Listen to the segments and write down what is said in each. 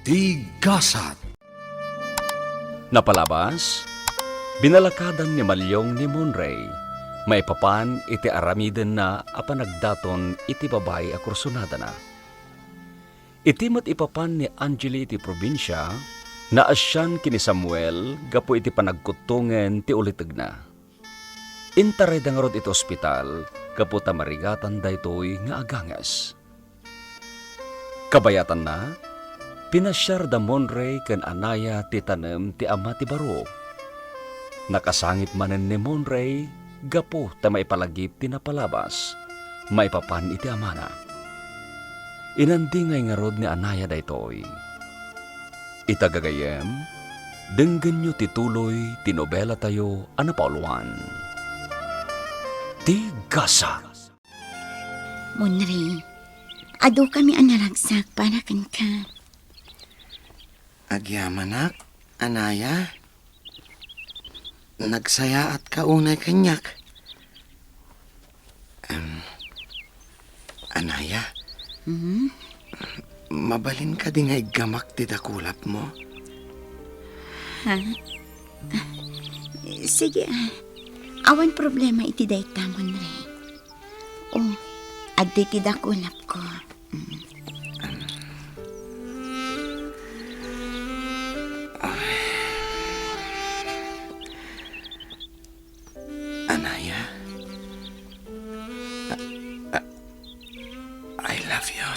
Tigasat. Napalabas, binalakadan ni Malyong ni Monray, maipapan iti aramiden na apanagdaton iti babay a kursunada na. Iti mat ipapan ni Angeli iti probinsya, na asyan kini Samuel, gapo iti panagkutungan ti uliteg na. Intaray dangarod iti ospital, gapo tamarigatan daytoy nga agangas. Kabayatan na, pinasyar da Monray ken anaya ti tanem ti ama ti baro. Nakasangit manen ni Monray, gapo ta maipalagip ti napalabas, maipapan iti amana. Inandingay nga rod ni anaya daytoy. Itagagayem, denggen nyo tituloy ti nobela tayo anapauluan. Tigasat. Monray, ado kami anaragsak para kan ka. Agyamanak, anaya. Nagsaya at kaunay kanyak. Anaya, mabalin ka di ngay gamak ti dakulap mo. Ha? Sige, awan problema iti dayta, Monray. O, addi ti dakulap ko. Anaya, I love you.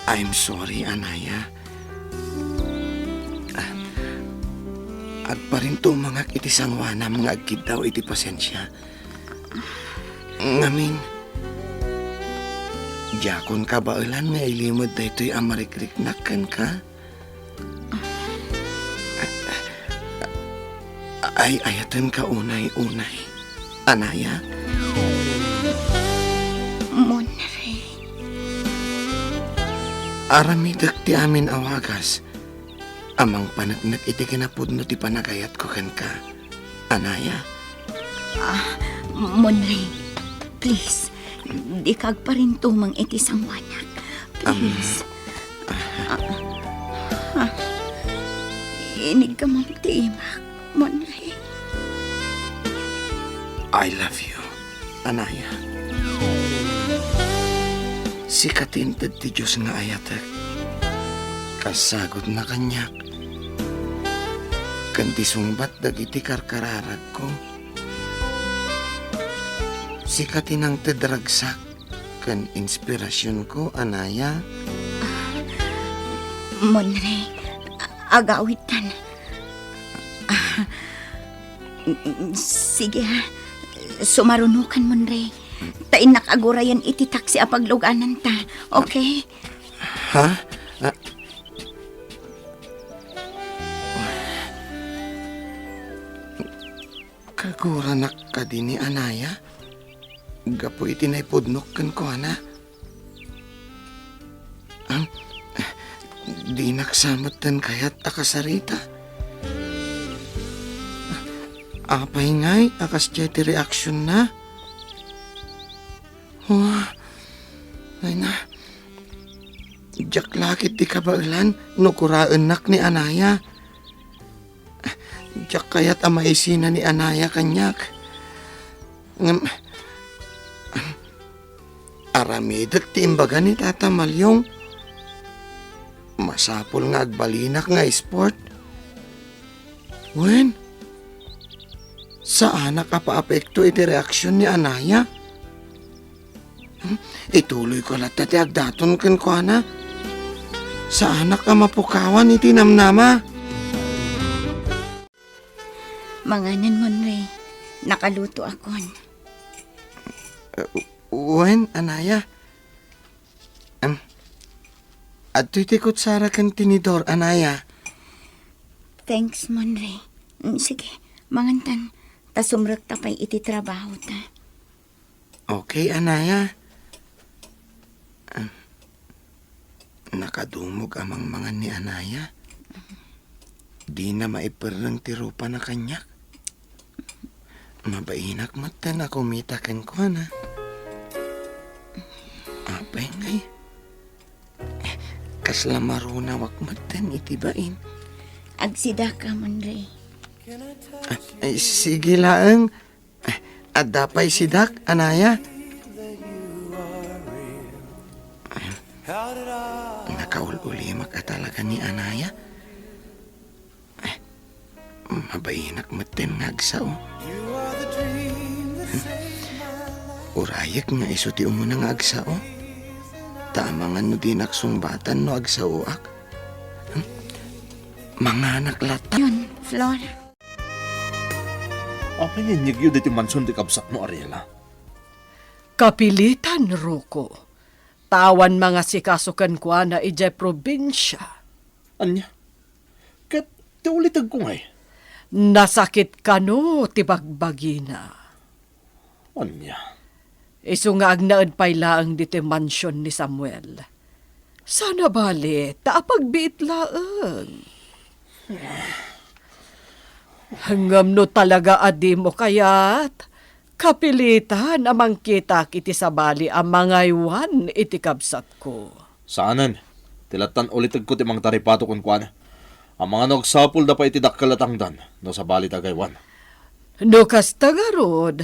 I'm sorry, Anaya. Agparinto mga iti sangwana mga agkid daw iti pasensya. Ngamin, Jakon ka ba ulan nga ilimod da ito'y amarikrik-nakan ka? Ay ayatan ka unay-unay. Anaya? Monray. Aramidak ti amin awagas. Amang panagnak iti kinapudno ti panagayat ko kan ka. Anaya? Monray, please, di kag pa rin tumang iti sangwanak. Please. Inig ka mong tiimak, Monray. I love you, Anaya. Sikatinted ti Diyos nga ayatek. Kasagod na kanyak. Kanti sungbat dagiti karkararag ko. Sikatinang tedragsak kan inspirasyon ko, Anaya. Monray, agawitan. Sige ha, sumarunukan, Monray. Tain nakagurayan iti taksi apagluganan ta, okay? Ha? Kaguranak ka din ni Anaya? Gapo iti naipudnok kan ko, ana. Di naksamatan kayat akasarita. Apay ngay, akas ti reaksyon na. Ay na. Jak lakit di kabailan, nukuraan nak ni Anaya. Jak kayat amaisina ni Anaya kanyak. Aramidak ti imbaga ni Tata Malyong. Masapol nga agbalinak nga sport. Wen? Saan nakapaapekto iti reaksyon ni Anaya? Ituloy ko lang tati agdaton kan ko, ana. Saan ka mapukawan iti namnama? Manganan, Monray. Nakaluto akon. Wen, Anaya? At titikot sara kan tinidor, Anaya. Thanks, Monray. Sige, mangantan. Tasumrek tapay iti trabaho ta. Okay, Anaya. Nakadumog amang mga ni Anaya. Di na maiperang tirupa na kanyak. Mabainak matan ako mitakan ko, na. Ngay. Kasla maruna wak matan itibain. Agsida ka man, Ray. Ay, sige laeng. At dapay sidak, anaya. Nakaul-uli makatalaga ni anaya. Mabayinak matan ngagsao. Urayak nga isuti mo ng agsao. Tama nga no di naksungbatan no agsao ak. Mga anak lata. Yun, Flor. Apa nga nyigyo dito mansun di kabsak mo, Ariela? Kapilitan, Roko. Tawan mga sikasukan kwa na ijay probinsya. Anya? Kat, ti ulitag ko ngay. Nasakit ka no, tibagbagina. Anya? Isu nga agnaad paylaang dito mansyon ni Samuel. Sana bali, taapagbiit laang. Hangam no talaga adi mo kayat. Kapilitan amang kita kiti sa bali ang mga iwan iti kabsat ko. Saanan? Tilatan ulitag ko ti mang taripato kun kuana. Ang mga nagsapul da pa iti dakkalatangdan no sa bali tagaywan. No kastagarod,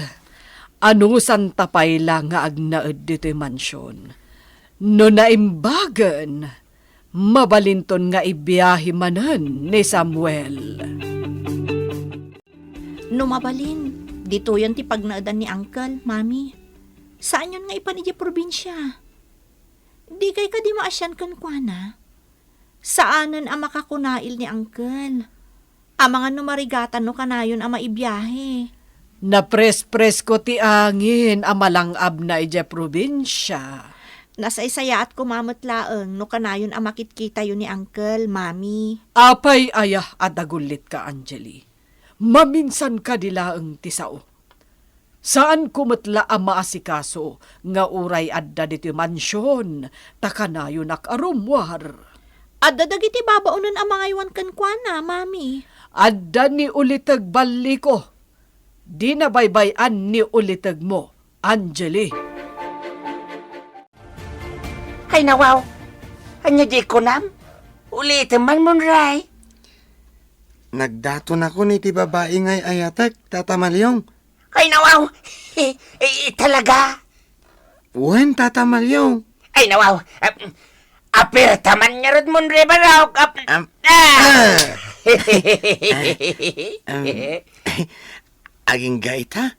ano santa payla nga agnaad dito mansyon. No naimbagan, mabalinton nga ibiyahe manan ni Samuel. Numabalin. Dito yun ti pagnaadan ni Uncle, Mami. Saan yun nga ipanidya probinsya? Di kay ka di maasyan kan kwa na? Saanan ang makakunail ni Uncle? Ang mga numarigatan no kanayon ang maibiyahe. Napres-pres ko ti angin amalangab na ija probinsya. Nasaysaya at kumamot laeng no kanayon ang makitkita yun ni Uncle, Mami. Apay ayah adagulit ka, Angeli. Maminsan ka dilaeng tisao. Saan kumutla ang maasikaso nga uray adda diti mansyon takanayon ak arumwar. Adda dagiti babaunon ang mga iwan kan kwa na, Mami. Adda ni ulitag bali ko. Di na baybayan ni ulitag mo, Angeli. Ay nawaw, anya di ko nam. Ulitin man mo, Ray. Nagdato na ko ni ti babae ngay ayatek, Tata Malyong. Ay nawaw, talaga. Uwen, Tata Malyong. Ay nawaw, aperta man nga rod mo, Ray Baraw. Aging gaita.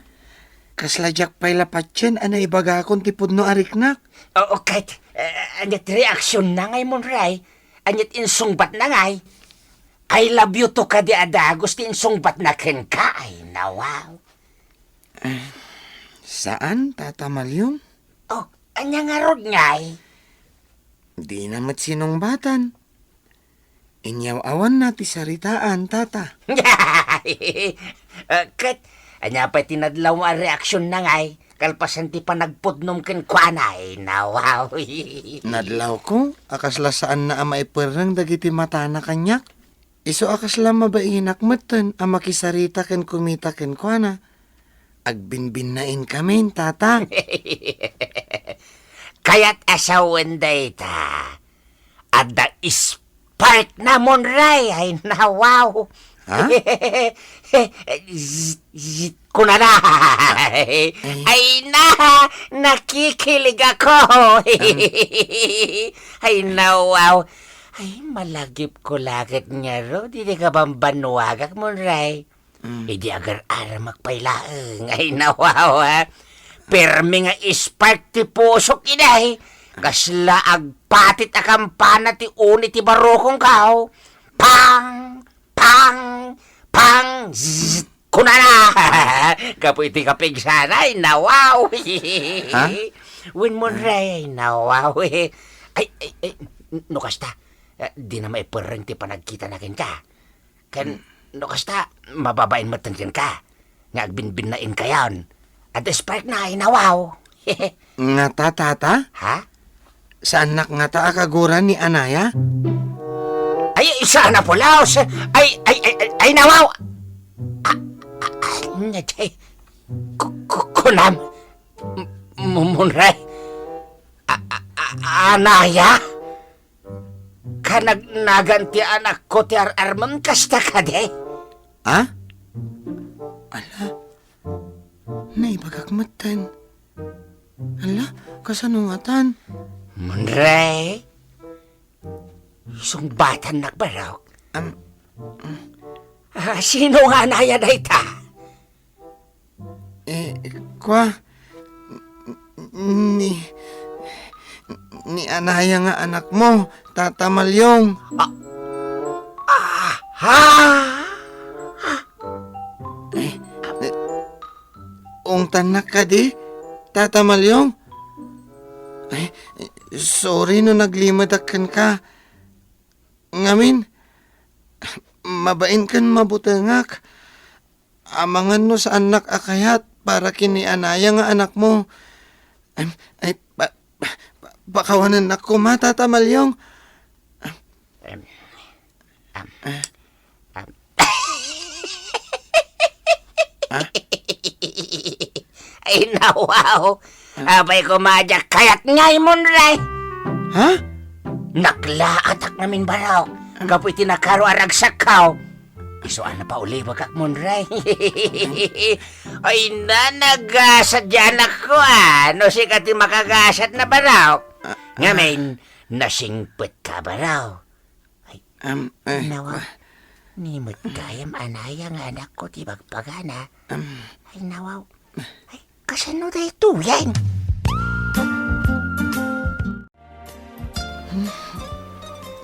Kasladyak pa'y lapatsin, ana ibaga akong tipod no ariknak. Oo, kahit anyat reaksyon na ngay mo, Ray. Anyat insungbat na ngay. I love you to ka di ada, gusto insungbat na ken ka. Ay nawaw. Saan, Tata Malyong? Oh, anya nga rod ngay. Di namat sinong batan. Inyaw awan na ti saritaan, Tata. Kat, anya pa tinadlaw mo ang reaksyon na ngay. Kalpasan ti pa nagpudnom ken kwanay. Nawaw. Nadlaw ko, akasla saan na ama iperang dagiti mata na kanyak. Iso akasla mabainak matan ang makisarita ken kumita ken kuana. Agbinbinain kami, Tata. Kaya't asawan dayta. Ada spark na mon, Ray. Ay nawaw. Ha? Kuna na. Ay na, nakikilig ako. Ay nawaw. Ay, malagip ko lagit nga ro. Di ka bang banwagak mo, Ray? Hindi agar-ara magpailaang. Ay, nawaw, ha? Permi nga ispark ti pusok, inay. Kasla agpatit akampana ti uni ti barokong kao. Pang! Pang! Pang! Zzz! Kuna na! Kapoy ti kapigsanay, nawaw. Ha? Win mo, Ray, nawaw. Ay, no kasta. Di na maipereng ti panagkita na kin ka. Kan, no kasta, mababain matankin ka. Nga agbinbinain ka yan. At spark na ay nawaw. Nga ta, Tata? Ha? Saan nga ta akaguran ni Anaya? Ay, isa na po, Laos. Ay, nawaw. Kunam. Munray. Anaya? Kanagnagan ti anak ko ti ararmam kasta ka de? Ha? Ala, naibagakmatan. Ala, kasanungatan. Munray? Isang batan nagbaraw. Sino nga anaya na ita? Kwa, ni Anaya nga anak mo, Tata Malyong. Ha? Ungtanak ka di, Tata Malyong. Ay, sorry no naglimadakan ka. Ngamin, mabain kan mabutangak. Amangan no sa anak akayat para kini Anaya nga anak mo. Ay, bakawanan ako ma, Tata Malyong. Ay nawaw. Abay kumadyak kayat ngay munray. Ha? Naklaatak namin baraw. Kapoy tinakaro aragsakaw. Isuan na pa uli wagak munray. Ay nanagasad ako no si kati makagasad na baraw. Ngamin, nasingpit ka baraw. Nawa, nimot kayam anaya nga anak ko ti bagpagana. Ay nawaw. Ay, kasano da ito yan?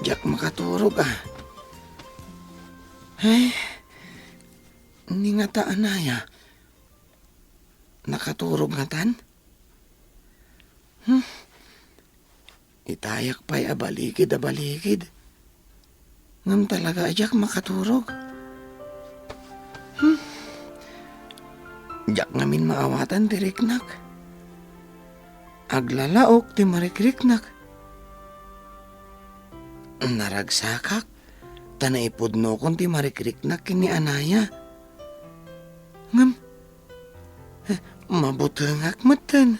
Diyak makaturog Ay, hindi nga ta Anaya. Nakaturog nga tan? Itayak pa'y abaligid. Ngam talaga ajak makaturog. Jak ngamin maawatan ti riknak. Aglalaok ti marikriknak. Naragsakak. Tanaipudno kon ti marikriknak kini Anaya. Ngam, mabutengak meten.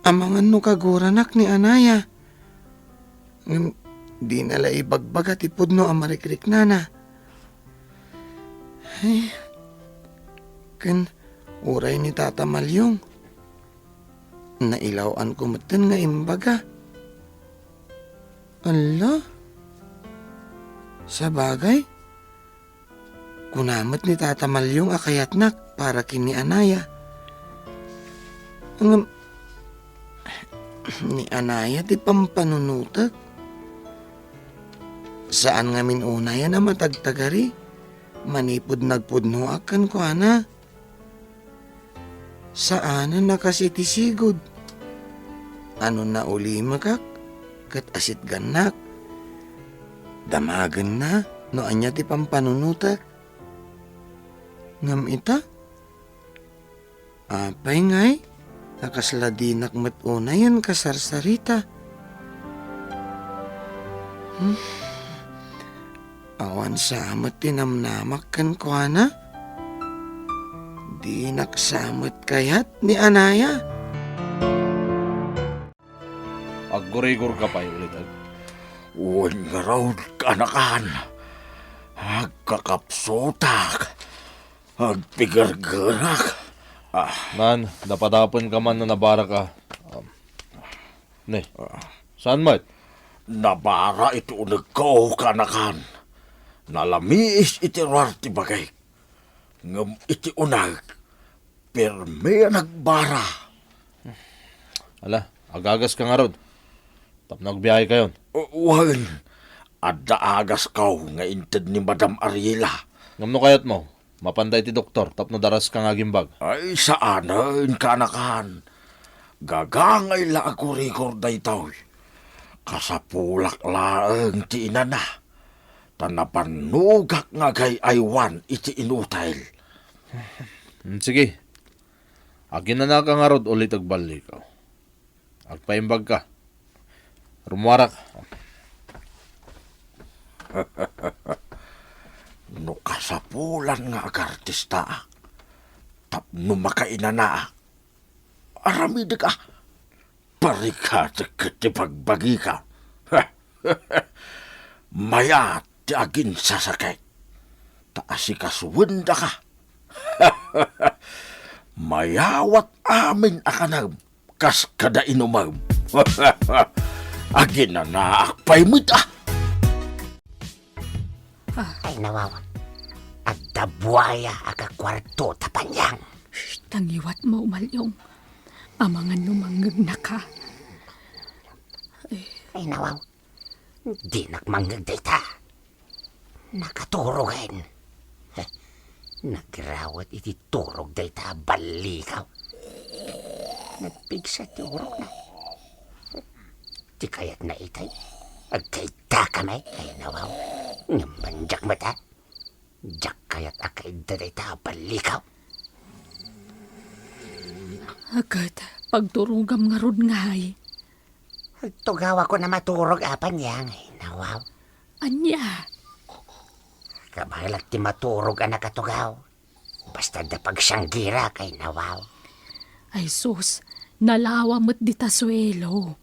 Amangan no kaguranak ni Anaya. Ngam, di nala ibagbaga ti pudno ang marikriknana. Ay, ken uray ni Tata Malyong. Nailawan ko meten nga imbaga. Ala, sa bagay, kunamat ni Tata Malyong akayatnak para kini Anaya. Ang ni Anaya ti pampanunutak. Saan nga minunaya na matagtagari? Manipod nagpudno akan ko ana. Saan na nakasitisigod? Ano na uli makak? Kat asit ganak. Damagan na, no anya ti pampanunutak. Ngam ita? Apay ngay, nakasladinak matunayan kasarsarita. Awan samat tinamnamak kan ko ana. Di naksamat kayat ni Anaya. Aggurigor ka pa ulit. Uwan nga raw kanakan. Agkakapsotak. Agpigargarak. Nan, napadapon ka man na nabara ka. Saan mat? Nabara iti unag ko kanakan. Nalamiis iti rarti bagay. Ngam iti unag. Perme nagbara. Ala, agagas ka nga rod. Tap nagbiyahe kayon. Uwan. Adda agas kaw nga inted ni Madam Ariela. Ngam no kayat mo, mapanday ti doktor, tap no daras ka nga gimbag. Ay saanan kanakan. Gagangay la ako rigor daytaw. Kasapulak laeng ti inana. Tanapanugak nga gay aywan iti inutail. Sige. Agin na ka nga rod ulit agbalik. Agpaimbag ka. Rumuwarak. No kasapulan nga agartista. Tapno makainana. Aramid ka. Parikata ti pagbagi ka. Maya ti agin sasakay. Taasikasuwanda ka. Mayawat amin akanam. Kas kada inumam. Agin na naakpay mo ta. Ay nawaw. At dabuaya aga kwarto tapanyang. Tangiwat mo, Malyong. Amangan numanggag na ka. Ay nawaw. Di nakmanggag data. Nakaturogan. Nagrawat iti turog data balikaw. Nagpigsa ti urok na. Di kayat na itay. Agkayta kamay. Ay nawaw. Ngamanjak mata. Jak kayat akay data balikaw. Agad, pagturugam nga rod ngay. Tugawa ko na maturog apan yang. Ay nawaw. Anya, Kabahalat ti maturog anak katugaw. Basta da pagsanggira kay nawaw. Ay sus, nalawa mo't dita suelo.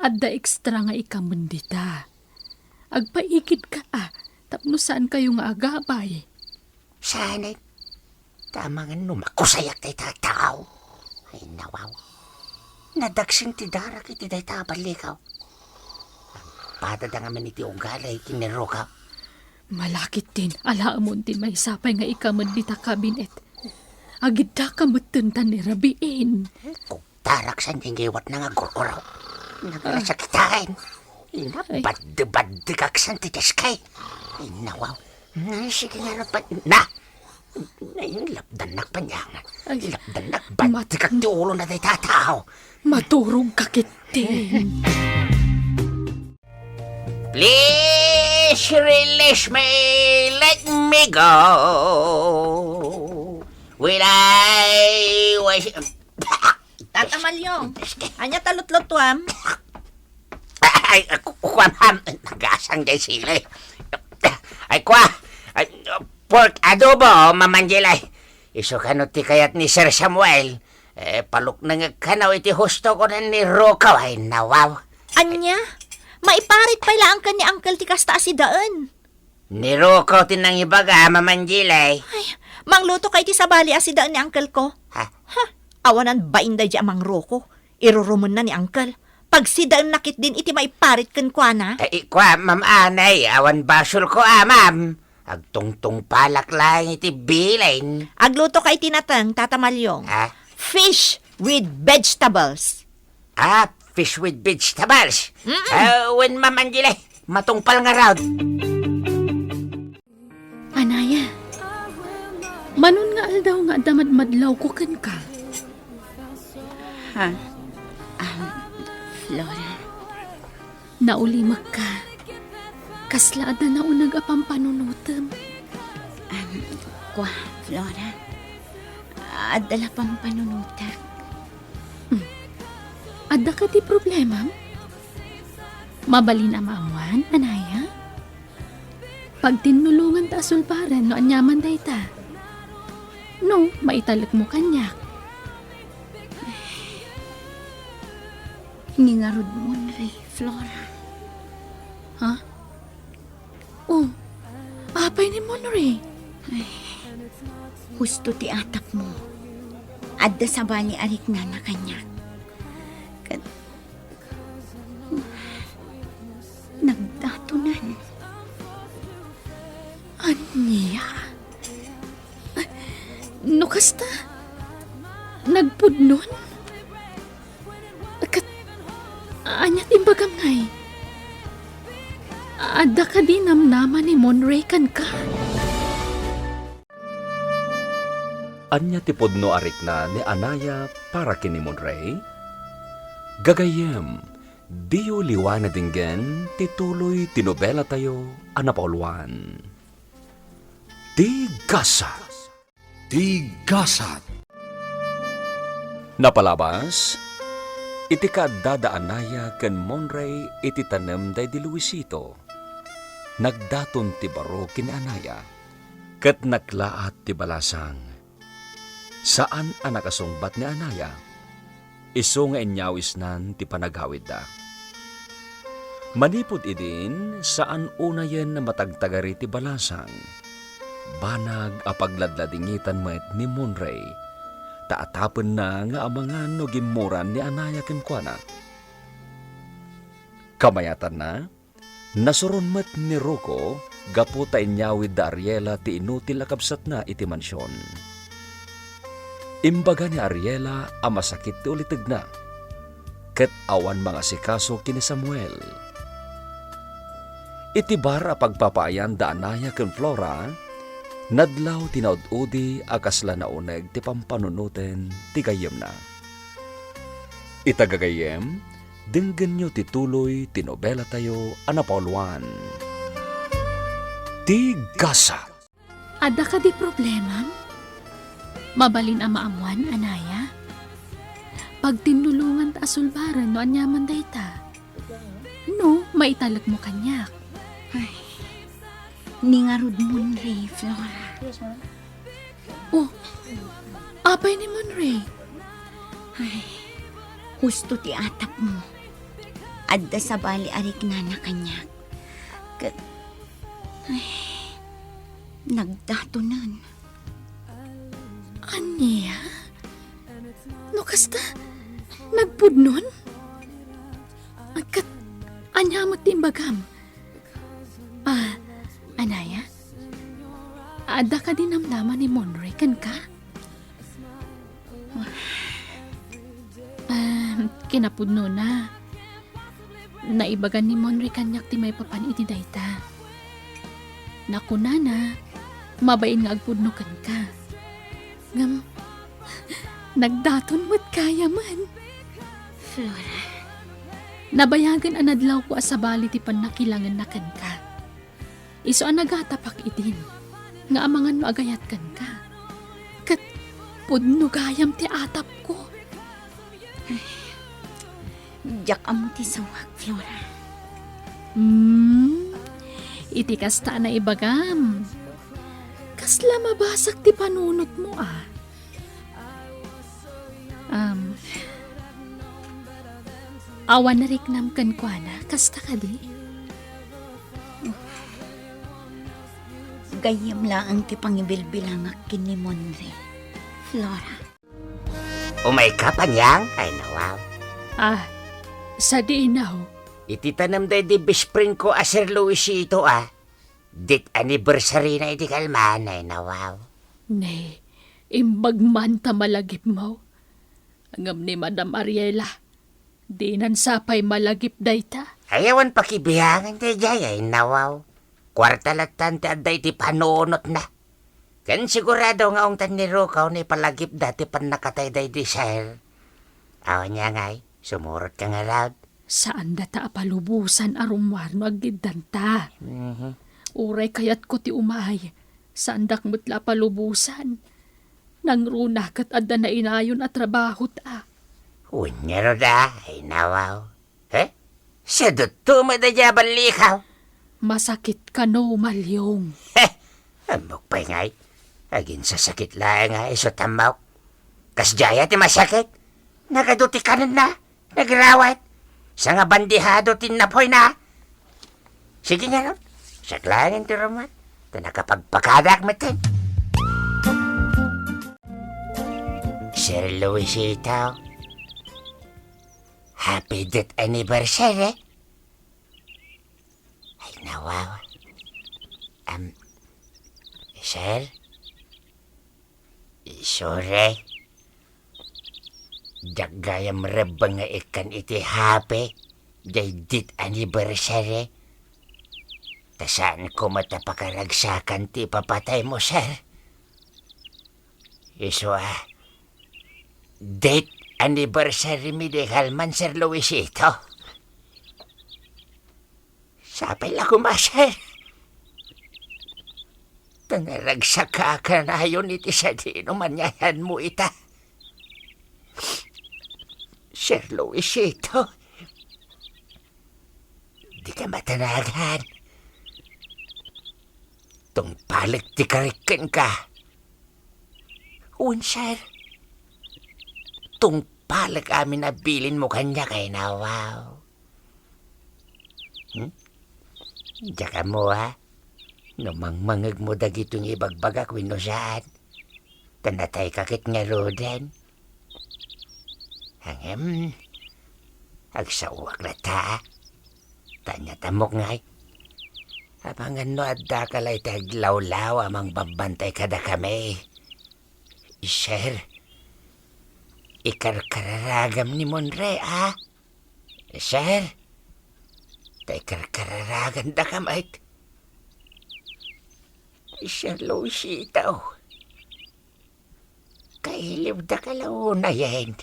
At da ekstra nga ikamun dita. Agpaikid ka tapno saan kayo nga agabay. Sana'y tama nga numakusayak tayo tataw. Ay nawaw. Nadagsing ti darak iti day tabalikaw. Pada da nga man iti ugalay kinirukaw. Malakit din, alaamon din may sapay nga ikamun dita kabinet. Agid da kamutuntan ni Rabiin. Kung tarak san dingiwat na nga gurguraw. Naglasakitain. Inabad-bad kaksan ti deskay. Ay nawaw. Sige nga na pa. Na! Ngayon lapdanak pa niya nga. Ay, Lapdanak bad ti kak ti ulo na day tataw. maturog kakitin. Please release me, let me go. Will I was... Tata Malyong, anya talot-lotwam? Ay, kuha ma'am, nagasang day sila. Ay, kuha, pork adobo, mamanjilay. Iso kanot ti kayat ni Sir Samuel. Paluk na nga kanaw iti husto ko na ni Rokaw. Ay, nawaw. Anya? Maiparit pa ilaan ka ni Uncle ti kasta si daan. Ni Rokaw tinang ibaga, mamanjilay. Ay, mangluto kay ti sabali si daan ni Uncle ko. Ha? Ha? Awanan ba inday di amang roko? Irurumon na ni Uncle. Pag si daan nakit din iti maiparit kan kwa na. Ay, kuha, ma'am anay, awan basol ko, ma'am. Agtungtong palak lang iti bilain. Agluto kay tinatang, Tata Malyong. Ha? Fish with vegetables. Fish with vegetables. When mamanjilay, matungpal nga raw. Anaya, manon nga aldaw nga damad-madlaw ko kan ka. Ha? Flora, Naulimag ka. Kaslaada na unag apang panunutem. kwa, Flora. Adala pang panunutak. Adda ka ti problema? Mabalin amawan, Anaya? Pag tinulungan ta asulparan no anyaman day ta. No, maitalak mo kanyak. Ningarod mo, Flora. Ha? Oh, apay ni Monore. Husto ti atak mo. Adda sa bali arik na na kanya. Nagdatunan. Anya? No kasta? Nagpudnon? Kat... Anyat imbagam ngay. Adda ka di namnaman ni Monray kan ka. Anya ti pudno arik na ni Anaya para kini Monray? Gagayem, diyo liwana dinggen tituloy tinobela tayo anapauluan. Tigasat. Tigasat. Napalabas, iti kaadada Anaya ken Monray iti tanem day di Luisito. Nagdaton ti baro kin Anaya, ket naklaat ti balasang. Saan ang nakasungbat ni Anaya? Iso nga inyawis nan ti panaghawid da. Manipod idin saan unayen na matagtagari ti balasang. Banag apagladladingitan met ni Monray. Taatapen na nga amangan no gimuran ni Anaya kenkwana. Kamayatan na, nasuron met ni Rocco gapo ta inyawid da Ariela ti inutil na kabsat na iti mansyon. Imbaga ni Ariela ang masakit ti ulitig na. Ket awan mga sikaso kini Samuel. Iti bara pagpapaayan da Anaya ken Flora, nadlaw tinaud-udi akasla na uneg ti pampanunuten ti gayem na. Itagagayem, dinggen nyo ti tuloy ti nobela tayo anapauluan. Ti Gasa. Ada ka di problema? Mabalin ang maamuan, Anaya? Pag tinulungan ta asulbaran no anyaman dayta. No, maitalag mo kanyak. Ningarod Monray, Flora. Oh, apay ni Monray. Husto ti atap mo. Adda sa bali arik na kanyak. Nagdatunan. Anya? No kasta, nagpudnon? Agkat, anya mo timbagam. Anaya? Ada ka din namnaman ni Monray kan ka? Kinapudno na. Naibagan ni Monray kanyak ti may papan iti dayta. Nakunana, mabain nga agpudno kan ka. Ngam, nagdaton mo't kaya man. Flora. Nabayagan anadlaw ko sa bali ti panakilangan na kan ka. Iso ang nagatapak idin, nga amangan no agayat kan ka. Kat pudno gayam ti atap ko. Diyak amo ti sawag, Flora. Iti kasta na ibagam. Kasla mabasak ti panunot mo awan na riknam kan kwa na, kasta ka di? Gayam lang ti pangibilbilangak kini Monray. Flora. Umay ka panyang? Ay nawaw. Sa diinaw. Ititanam day di bispring ko Sir Luisito Dit anniversary na iti kalman ay nawaw. Ne, imbagman ta malagip mo. Angam ni Madam Ariela. Di nan sapay malagip dayta. Ayawan pakibihangan tayo jay ay nawaw. Kwarta latan ti aday ti panunot na. Kan sigurado nga ong tan ni Rokaw ni palagip dati pan nakatay day di sir. Awan niya ngay, sumurot ka nga loud. Saan data apalubusan arumwar no agidanta. Uray kayat ko ti umay. Saan dak mutla palubusan. Nang runakat adda na inayon at trabaho ta. Unyaro da, ay nawaw. Sa duto mo da jabal likaw. Masakit ka no, Malyong. Amok pa ngay. Agin sa sakit lang nga iso tamaw. Kasjaya ti masakit. Nagaduti kanan na. Nagrawat. Sa nga bandihado tinapoy na. Sige nga ron. Saklangin ti Roman. Ito nakapagpakadak matin. Sir Luisito. Happy death anniversary. Ay nawaw. Sir? Sorry. Dagayam reba nga ikan iti happy. Day dit anniversary. Tasaan ko matapakaragsakan ti papatay mo, sir? Iso date anniversary mi de Halman, Sir Luisito. Sapay lang kuma, sir. Tangaragsa ka na yun iti sa di numanyayan mo ita. Sir Luisito, di ka matanagan. Tung palik ti karikin ka. Un, sir. Tung palag amin na bilin mo kanya kay na wow. Diyaka mo ha. Numangmangag mo dagitong ibagbagak wino saan. Tanatay kakit nga rodan. Hangam. Agsawak na ta. Tanya tamok ngay. Abangan no adda kalay taglawlaw amang babantay kada kami. Sir, ikarkararagam ni Monre, ah? Sir, ikarkararagan da kamait. Sir, Luisito. Kailiw da kalauna yan.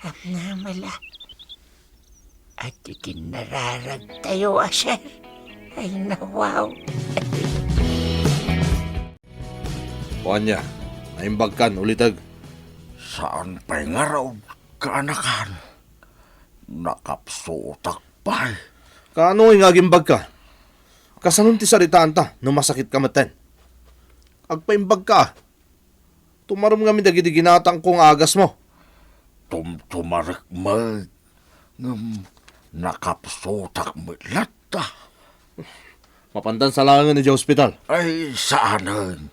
Amnamala. At ikinararag tayo, sir. Ay, nawaw. Kuanya, naimbag kan ulitag. Saan pa'y nga raw kaanakan? Nakapsutak pa'y. Kaano nga gimbag ka? Kasanong ti saritaan ta, no masakit ka maten. Agpaimbag ka. Tumarom nga mi dagiti ginatang kong agas mo. Tumtumarik mag. Nakapsutak mo lata. Mapandan sa langan ni hospital. Ay, saanan?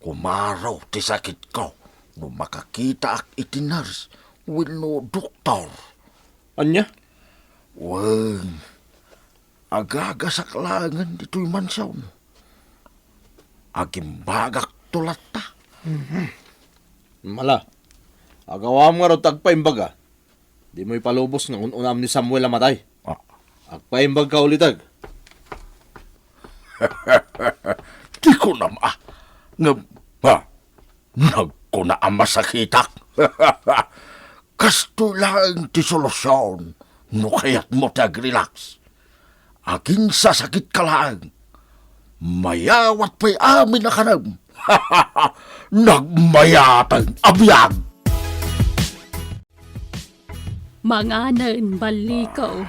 Kumaraw ti sakit ko. No makakita ak iti nurse. Wino doktor. Anya? Wen. Agaga sa klangan dito'y mansyaw. Agimbagak tulat ta. Mala. Agawa mo nga raw tagpaimbaga. Di mo ipalubos ng unam ni Samuel amatay. Ah. Agpaimbag ka ulitag. Di ko na nagkuna ang masakitak. Kasto lang ti solusyon. No kaya't mo tag-relax. Aking sasakit ka lang. Mayawat pa'y amin na kanam. Nagmayatang abiyag. Manganan, balikaw.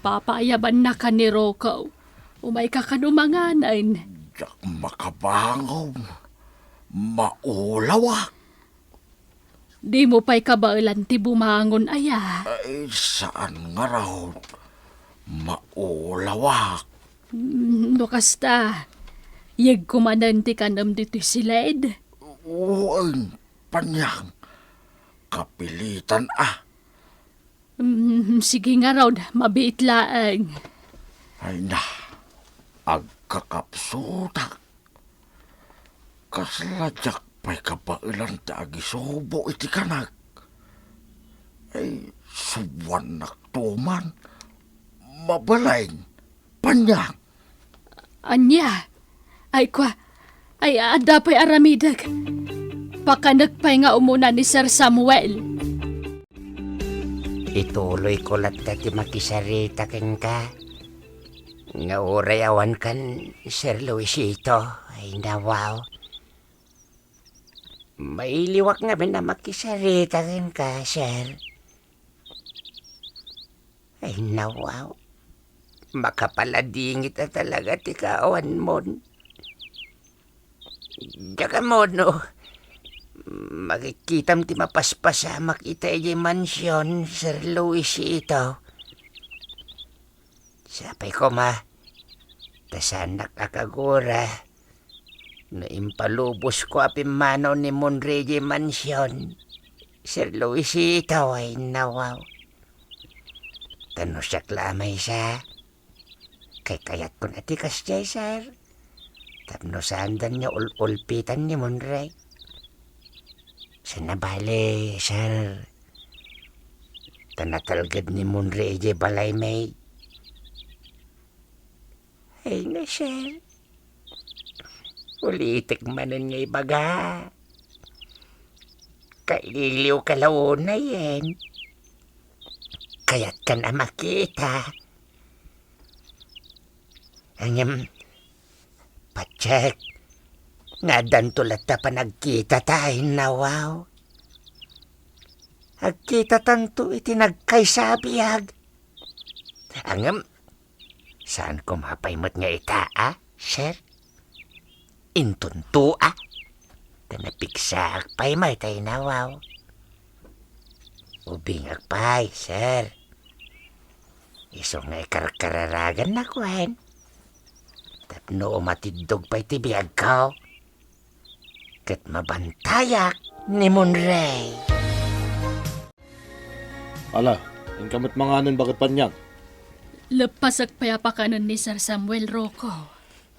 Papayaban na ka ni Rocco. Umay ka kanumanganan. Yak makabangon. Maulawa. Di mo pa'y kabailan ti bumangon aya. Ay, saan nga raw? Maulawa. No kasta. Yeg kumanan ti kanam dito si Led. Uwan, panyang. Kapilitan Sige nga raw, mabiit laang. Ay na, agkakapsutak. Kasladyak pa'y kabailan ti agisubo iti kanag. Ay, suwan naktuman. Mabalain, panyang. Anya, ay ada pa'y aramidag. Pakanag pa'y nga umuna ni Sir Samuel. Ituloy ko lat dati makisarita ken ka. Nga oray awan kan, Sir Luisito. Ay nawaw. Mailiwak nga ba na makisarita ken ka, Sir? Ay nawaw. Makapaladingit na talaga ti kaawan mo. Daka mo, no? Makikitam ti mapaspasa makita iti mansyon, Sir Luisito. Sapay ko tasanak akagura. Na impalubos ko apimano ni Monreye mansyon. Sir Luisito ay nawaw. Tano siya klamay siya. Kay kayat ko na tikas siya, Sir. Tapno sandan niya ulpitan ni Monrey. Sanabali, Sir. Tanatalgad ni Monrey balay may. Ay na, Sir. Ulitik manan nga ibaga. Kaililiw kalauna yan. Kaya't ka na makita. Angam, pacheck. Nga dantulat ta pa nagkita tayo na wow. Agkita tanto iti nagkaysabiyag. Angam, saan ko mapaymot nga ita, Sir? Intunto, Tanapiksa agpaymay tayo na wow. Ubing agpay, sir. Iso nga ikarkararagan na kuhan. Tapno matidog pa'y tibiyag ko. Kat mabantayak ni Monray. Ala, yung kamot manganon bakit panyang? Lepas agpayapakanon ni Sir Samuel Rocco.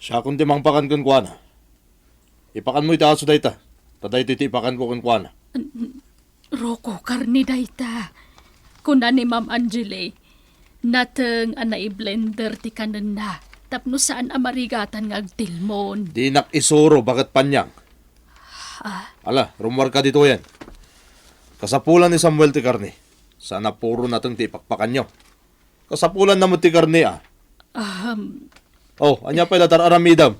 Siya kung timang pakan kun kuana. Ipakan mo ita aso dayta. Taday iti ipakan ko kun kuana. Rocco, karni dayta. Kuna ni Ma'am Angele, nateng anay blender ti kanon na. Tapno saan amarigatan ng agtilmon. Di nak isuro bakit panyang. Ala, rumwar ka dito yan. Kasapulan ni Samuel ti karni. Sana puro natong ti ipakpakan nyo. Kasapulan na mo ti karni Oh, anya pa ilatar aramidam.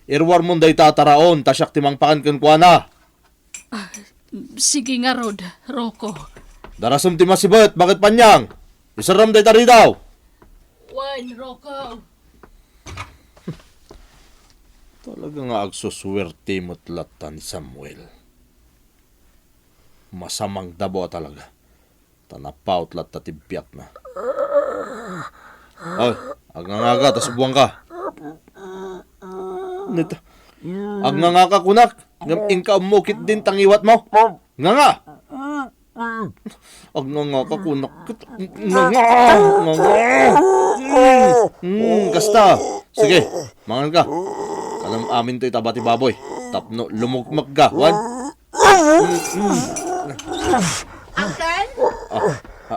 Irwar mo day tataraon, tasyak timang pakan kun kuana. Sige nga, Rod, Rocco. Darasum ti masibet, bakit panyang? Isaram day tari daw. Wine, Rocco. Talaga nga agsuswerte mo't lata ni Samuel. Masamang dabo talaga. Tanapaut lata tibiyat na. Ay, agngangaga, tas buwang ka. Nito. Agnangaka kunak. Ngam ka umukit din tangiwat mo. Nganga. Agnangaka kunak. Nganga. Kasta. Sige, mangan ka. Alam amin to itabati baboy. Tapno lumugmak ka. Wan. Uncle?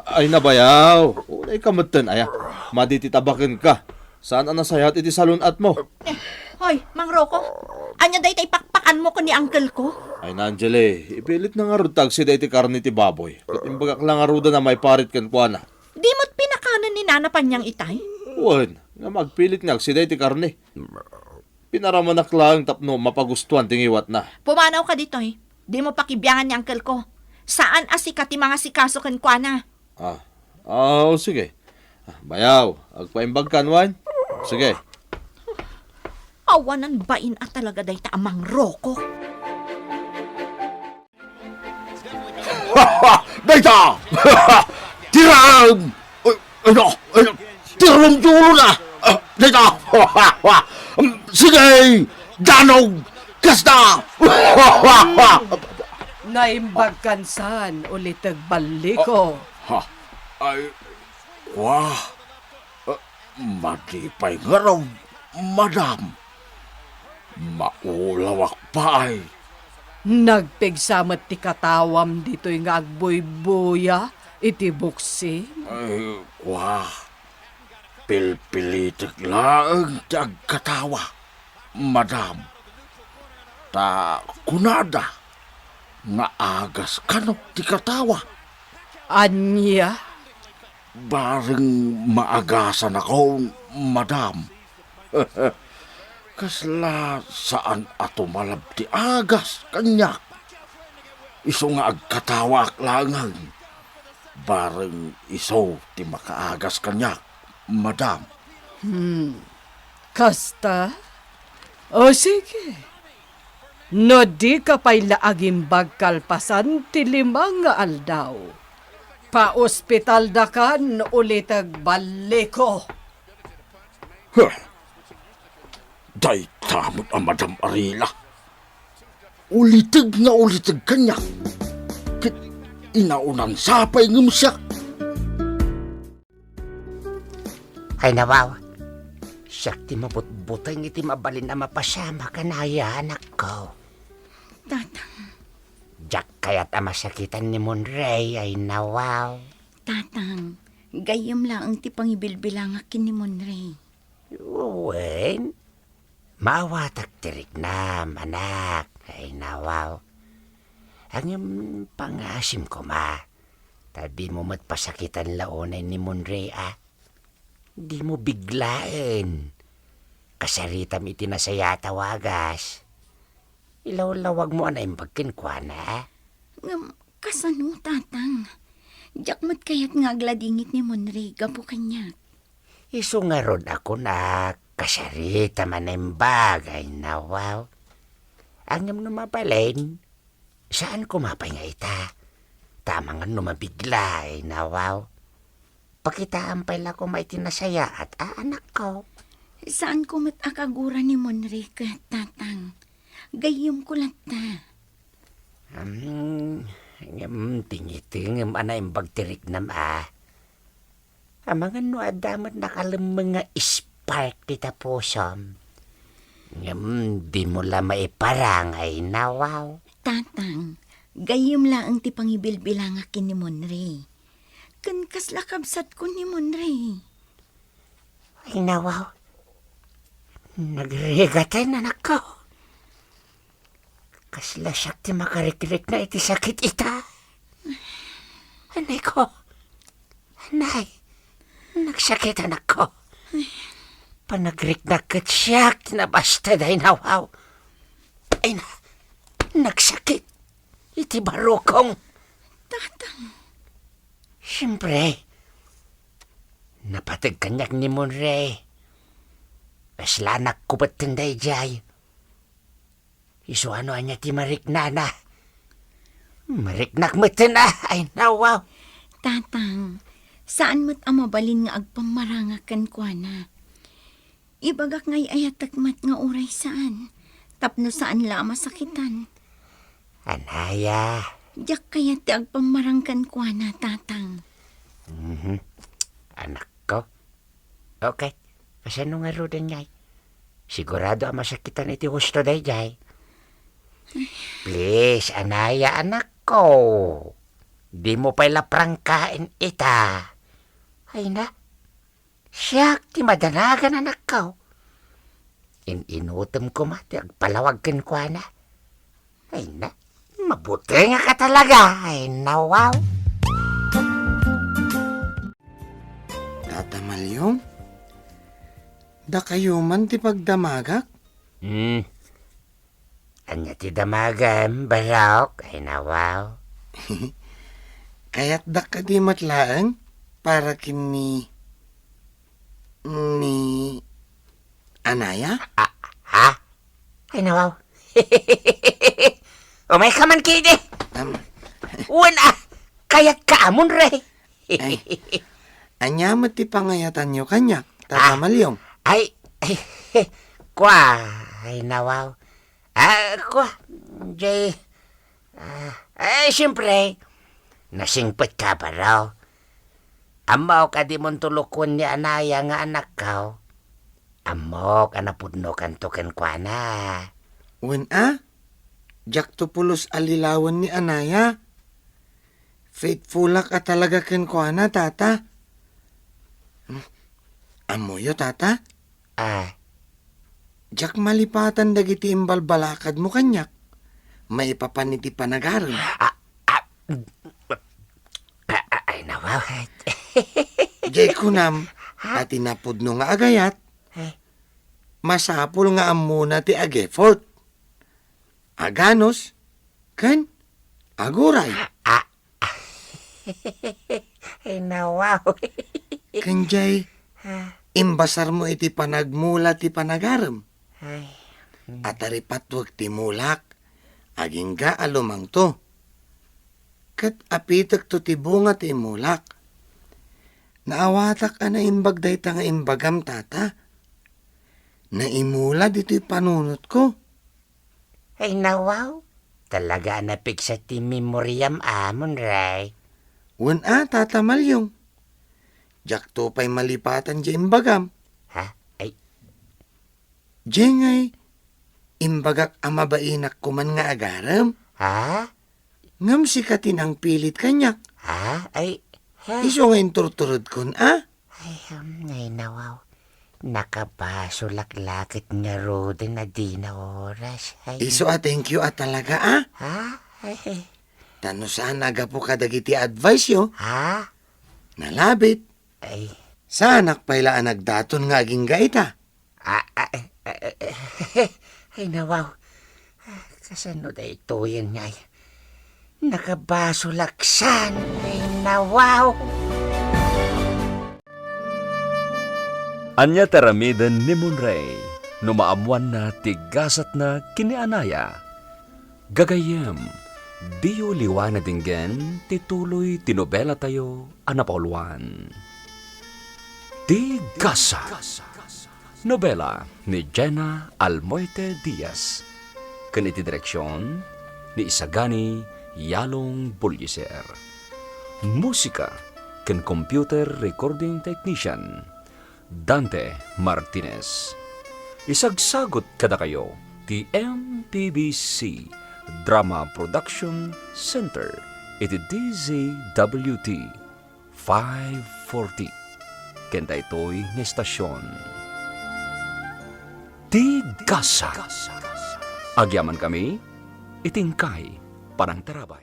Ay nabayaw. Ulay kamatan. Aya, madititabakin ka. Saan ang nasayat iti salunat mo? Hoy, Mang Rocco, anya day tay pakpakan mo ko ni uncle ko? Ay Nanjele, ipilit na nga rutag si iti karni ti baboy. Kat imbagak lang nga ruda na may parit kan kuana. Di mo't pinakanan ni Nana Panyang itay? Wan, nga magpilit nga si iti karni. Pinaramanak lang tapno mapagustuhan tingiwat na. Pumanaw ka dito eh. Di mo pakibiyangan ni uncle ko. Saan asikat ti mga sikaso kan kuana? Sige. Bayaw, agpaimbag kan wan? Sige. Awanan bain at talaga day ta Mang Rocco. Dayta! Tirang! Tirang dulo na! Dayta! Sige! Danog! Kasta! Naimbag kansan ulit agbaliko. Ay, wah! Madipay nga raw, madam. Maulawak pa ay. Nagpigsamat ti katawam dito'y nga agboy-boya iti buksi. Ay, wah! Pilpilitig laang ti agkatawa, madam. Ta kunada nga agas kanok ti katawa. Anya? Baring maagasan ako, madam. Kasla saan ato malab ti agas kanyak. Iso nga agkatawak langang. Baring iso ti makaagas kanyak, madam. Kasta? O sige. No di ka pa'y laagimbag kalpasan ti limang nga aldaw. Pa-ospital da kan ulit agbaliko. Huh. Day tamot ang madam Arila. Ulitig kanyak. Kit inaunan sapay ngum siya. Ay nawaw. Siyak ti mabutbutay iti mabalin na mapasama kanaya anak ko. Tatang, Jack kaya't amasakitan ni Monray ay nawaw. tatang, gayam lang ang ti pangibilbilang akin ni Monray. Uwen, maawatak tirik na, anak. Ay nawaw. Ang pangasim ko ma. Tabi mo matpasakitan laonay ni Monray Di mo biglain. Kasaritam itinasaya tawagas. Ilaw-lawag mo anay magkinkwana. Kasano, tatang? Jakmat kaya't nga agladingit ni Monray, gapo kanya. Iso nga ron ako na kasarita man bagay na wow. Angam numapalain, saan kumapay nga ita? Tama nga numabigla ay nawaw. Pakitaan pala ko may tinasaya at anak ko. Saan ko mat akagura ni Monrica, tatang? Gayom ko lata. Tingiting anay bagtirik nam Amangan no adamat nakalam mga spark kita pusom. Di mo la maiparangay nawaw. Tatang, gayom lang ang tipangibilbilang akin ni Monre. Kan kaslakabsat ko ni Monre. Ay nawaw. Nagregatan anak ko. Kasla siyak ti makarikirik na iti sakit ita. Anay ko. Anay. Nagsakit anak ko. Panagrik-nakit siyak na basta day nawaw. Ay na. Nagsakit. Iti barukong. Tatang, Siyempre. Napatag kanyak ni Monre. Aslanak ko ba't tinday jay? Iso ano anya ti mariknana. Mariknak mo na. Ay nawaw. tatang, saan mo't amabalin nga agpamarangakan ko na? Ibagak ngay ayatak mat nga uray saan? Tapno saan la masakitan? Anaya. Diyak kaya ti agpamarangkan ko na, tatang. Anak ko. Okay. Kasano nga ro din yay? Sigurado ang masakitan iti gusto day jay. Please, anaya anak ko. Di mo pala prangkain ita. Ay na. Siyak ti madanagan anak ko. Inutom ko mati agpalawagkan ko na. Ay na. Mabuti nga ka talaga. Ay na wow. Tata Malyong, da kayo man ti pagdamagak? Anya ti damagan, barok. Ay na wow. Kaya't da ka di matlaang para kini ni Anaya? Ha? Ay na wow. Umay ka man kidi. Una, kayat ka amon re. Ay, anya mo ti pangayatan nyo kanyak, Tata Malyong. Ay, kwa. Ay na wow. Kwa. Jay. Siyempre. Nasingpit ka pa raw. Amaw ka di mong tulukon ni Anaya nga anak ka. Amaw ka napudno kantukan kwa na. Jak to pulos alilawan ni Anaya. Faithful ka talaga ken ko na, tata. Amoyo, tata? Jak malipatan dagiti imbalbalakad mo kanyak. May papaniti panagaran. Ay nawaw. Jay kunam, at inapudno nga agayat. Masapul nga amuna ti agefort. Aganos, kan aguray. Ay nawaw. Kanjay, imbasar mo iti panagmula ti panagaram. At aripatwag ti mulak, aging ga alumang to. Kat apitak to ti bunga ti mulak. Naawatak na imbagday ta nga imbagam, tata. Naimula dito'y panunot ko. Ay nawaw. Talaga napig sa ti memoryam amon, ray. Tata Malyong. Jak to pa'y malipatan di imbagam. Ha? Ay, Jengay, imbagak amabainak kuman nga agaram. ha? Ngam sikatin ang pilit kanyak. Ha? Ay, ha? Iso nga turturod kun, Ay nawaw. Nakabaso laklakit nga rodin na di na oras. Ay, Iso thank you talaga, ha? Ay, Tano saan naga po kadagiti advice yo. ha? Nalabit. Ay, Sanak pa'y nagdaton nga aging gaita. ay nawaw. Kasano da ito yan nga? Nakabaso laksan. Ay nawaw. Anya taramiden ni Monray, numaamuan na tigasat na kini Anaya. Gagayem, Diyo liwana dinggen, tituloy tinobela tayo, anapauluan. Tigasa. Nobela ni Jenna Almoite Diaz. Kaniti direksyon ni Isagani Yalong Bulliser. Musika ken computer recording technician Dante Martinez. Isagsagot kada kayo ti MPBC Drama Production Center iti DZWT 540 kenta ito'y nga estasyon. Tigasa. Agyaman kami, itingkay, parang tarabay.